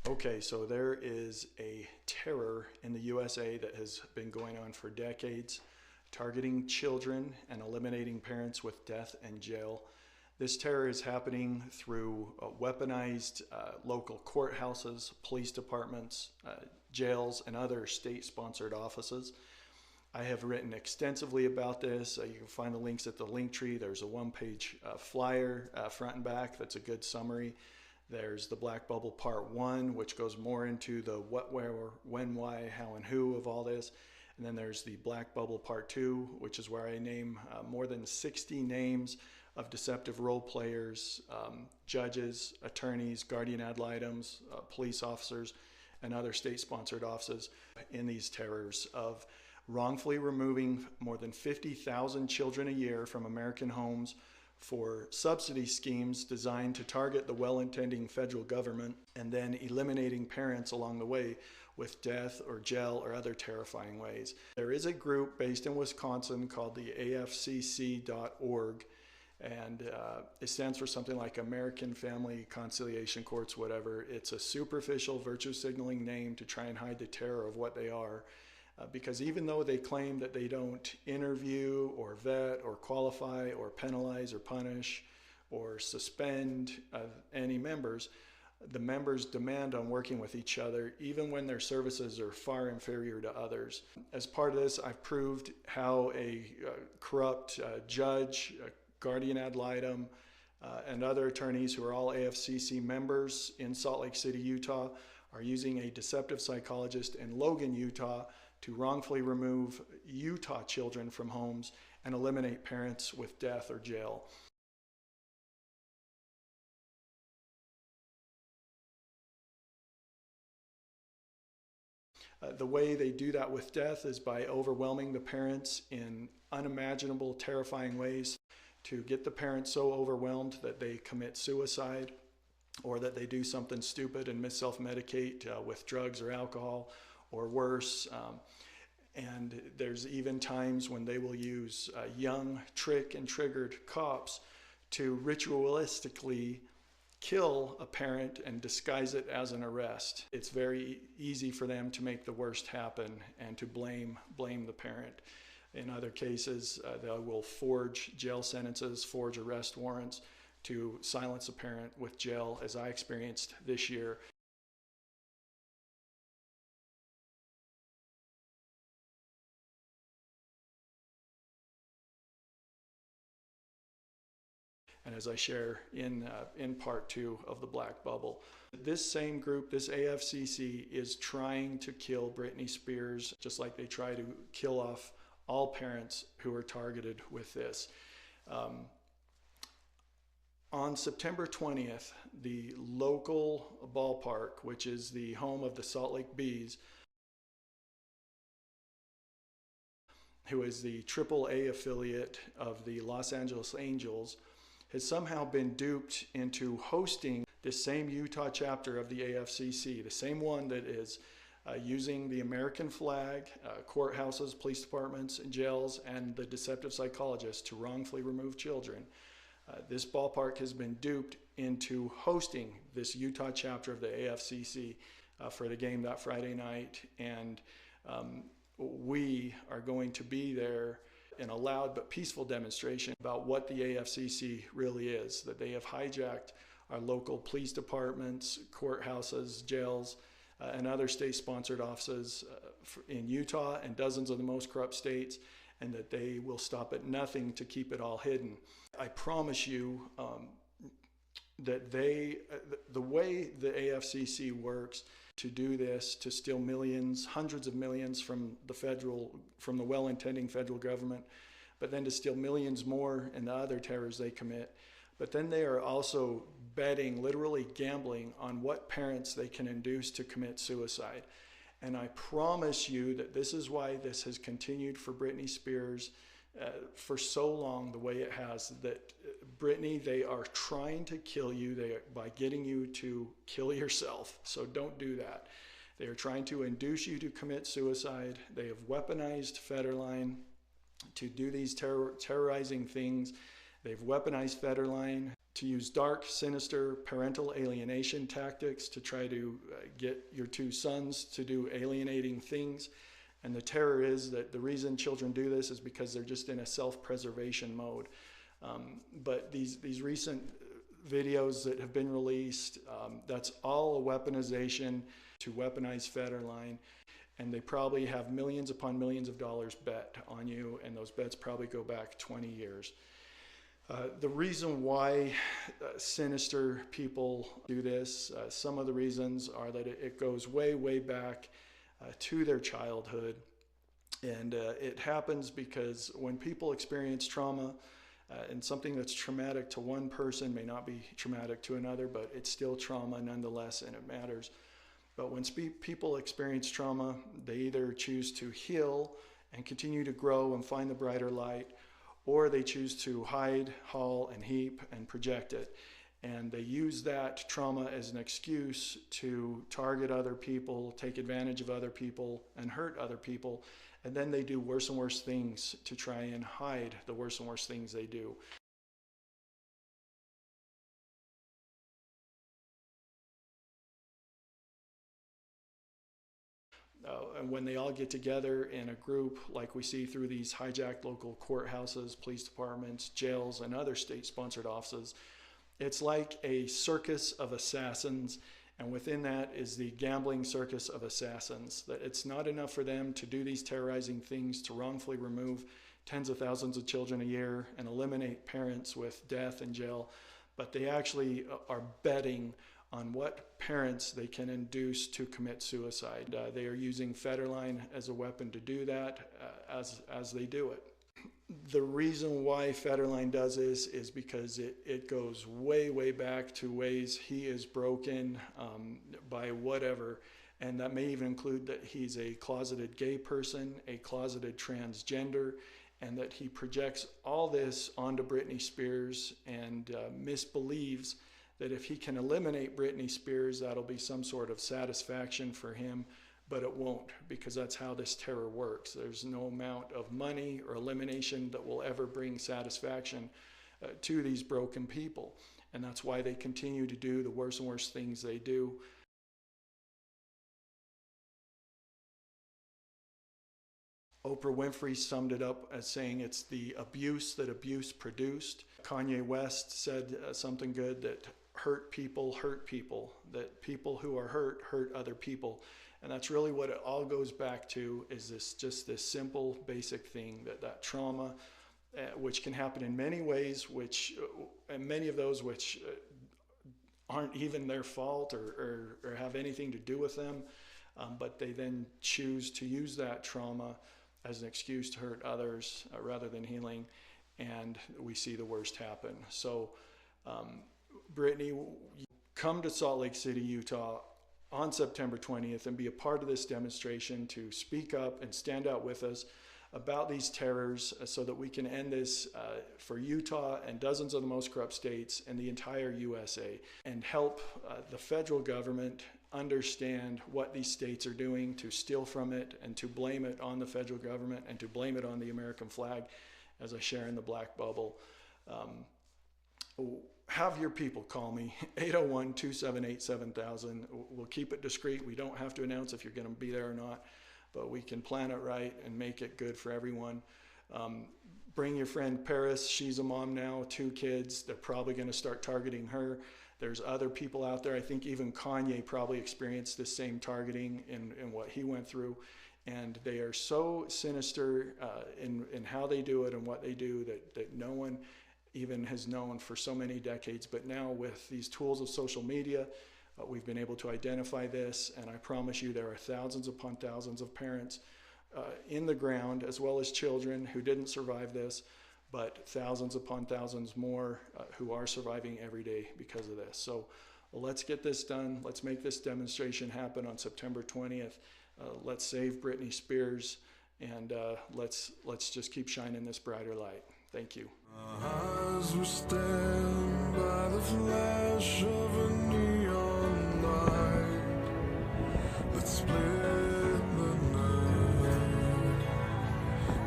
Okay, so there is a terror in the USA that has been going on for decades, targeting children and eliminating parents with death and jail. This terror is happening through weaponized local courthouses, police departments, jails, and other state-sponsored offices. I have written extensively about this. You can find the links at the link tree. There's a one-page flyer front and back that's a good summary. There's the Black Bubble Part 1, which goes more into the what, where, when, why, how, and who of all this. And then there's the Black Bubble Part 2, which is where I name more than 60 names of deceptive role players, judges, attorneys, guardian ad litems, police officers, and other state-sponsored offices in these terrors of wrongfully removing more than 50,000 children a year from American homes for subsidy schemes designed to target the well-intending federal government, and then eliminating parents along the way with death or jail or other terrifying ways. There is a group based in Wisconsin called the AFCC.org, and it stands for something like American Family Conciliation Courts, whatever. It's a superficial virtue signaling name to try and hide the terror of what they are. Because even though they claim that they don't interview or vet or qualify or penalize or punish or suspend any members, the members demand on working with each other even when their services are far inferior to others. As part of this, I've proved how a corrupt judge, a guardian ad litem, and other attorneys who are all AFCC members in Salt Lake City, Utah, are using a deceptive psychologist in Logan, Utah, to wrongfully remove Utah children from homes and eliminate parents with death or jail. The way they do that with death is by overwhelming the parents in unimaginable, terrifying ways to get the parents so overwhelmed that they commit suicide, or that they do something stupid and self-medicate with drugs or alcohol, or worse. And there's even times when they will use young, trick and triggered cops to ritualistically kill a parent and disguise it as an arrest. It's very easy for them to make the worst happen and to blame the parent. In other cases, they will forge jail sentences, forge arrest warrants to silence a parent with jail, as I experienced this year. And as I share in part 2 of the Black Bubble. This same group, this AFCC, is trying to kill Britney Spears, just like they try to kill off all parents who are targeted with this. On September 20th, the local ballpark, which is the home of the Salt Lake Bees, who is the AAA affiliate of the Los Angeles Angels, has somehow been duped into hosting this same Utah chapter of the AFCC, the same one that is using the American flag, courthouses, police departments, and jails, and the deceptive psychologists to wrongfully remove children. This ballpark has been duped into hosting this Utah chapter of the AFCC for the game that Friday night, and we are going to be there in a loud but peaceful demonstration about what the AFCC really is, that they have hijacked our local police departments, courthouses, jails, and other state-sponsored offices in Utah and dozens of the most corrupt states, and that they will stop at nothing to keep it all hidden. I promise you that the way the AFCC works to do this, to steal millions, hundreds of millions from the well-intending federal government, but then to steal millions more in the other terrors they commit. But then they are also betting, literally gambling, on what parents they can induce to commit suicide. And I promise you that this is why this has continued for Britney Spears for so long the way it has. That Britney, they are trying to kill you by getting you to kill yourself. So don't do that. They are trying to induce you to commit suicide. They have weaponized Federline to do these terrorizing things. They've weaponized Federline to use dark, sinister parental alienation tactics to try to get your two sons to do alienating things. And the terror is that the reason children do this is because they're just in a self-preservation mode. But these recent videos that have been released, that's all a weaponization to weaponize Federline. And they probably have millions upon millions of dollars bet on you, and those bets probably go back 20 years. The reason why sinister people do this, some of the reasons are that it goes way, way back to their childhood. And it happens because when people experience trauma, and something that's traumatic to one person may not be traumatic to another, but it's still trauma nonetheless, and it matters. But when people experience trauma, they either choose to heal and continue to grow and find the brighter light, or they choose to hide, haul, and heap and project it. And they use that trauma as an excuse to target other people, take advantage of other people, and hurt other people. And then they do worse and worse things to try and hide the worse and worse things they do. And when they all get together in a group, like we see through these hijacked local courthouses, police departments, jails, and other state-sponsored offices, it's like a circus of assassins, and within that is the gambling circus of assassins. That it's not enough for them to do these terrorizing things, to wrongfully remove tens of thousands of children a year and eliminate parents with death and jail, but they actually are betting on what parents they can induce to commit suicide. They are using Federline as a weapon to do that as they do it. The reason why Federline does this is because it goes way, way back to ways he is broken by whatever. And that may even include that he's a closeted gay person, a closeted transgender, and that he projects all this onto Britney Spears and misbelieves that if he can eliminate Britney Spears, that'll be some sort of satisfaction for him, but it won't, because that's how this terror works. There's no amount of money or elimination that will ever bring satisfaction to these broken people. And that's why they continue to do the worse and worse things they do. Oprah Winfrey summed it up as saying it's the abuse that abuse produced. Kanye West said something good, that hurt people, that people who are hurt other people. And that's really what it all goes back to, is this simple, basic thing, that trauma, which can happen in many ways, and many of those which aren't even their fault or have anything to do with them, but they then choose to use that trauma as an excuse to hurt others rather than healing, and we see the worst happen. So Brittany, come to Salt Lake City, Utah on September 20th and be a part of this demonstration to speak up and stand out with us about these terrors so that we can end this for Utah and dozens of the most corrupt states and the entire USA, and help the federal government understand what these states are doing to steal from it and to blame it on the federal government and to blame it on the American flag, as I share in the Black Bubble. Have your people call me, 801-278-7000. We'll keep it discreet. We don't have to announce if you're going to be there or not, but we can plan it right and make it good for everyone. Bring your friend Paris. She's a mom now, 2 kids. They're probably going to start targeting her. There's other people out there. I think even Kanye probably experienced this same targeting in what he went through. And they are so sinister in how they do it and what they do that no one even has known for so many decades. But now with these tools of social media, we've been able to identify this, and I promise you there are thousands upon thousands of parents in the ground, as well as children who didn't survive this, but thousands upon thousands more who are surviving every day because of this. So let's get this done. Let's make this demonstration happen on September 20th. Let's save Britney Spears, and let's just keep shining this brighter light. Thank you. Our eyes will stand by the flash of a neon light. Let's split the night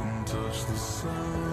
and touch the sun.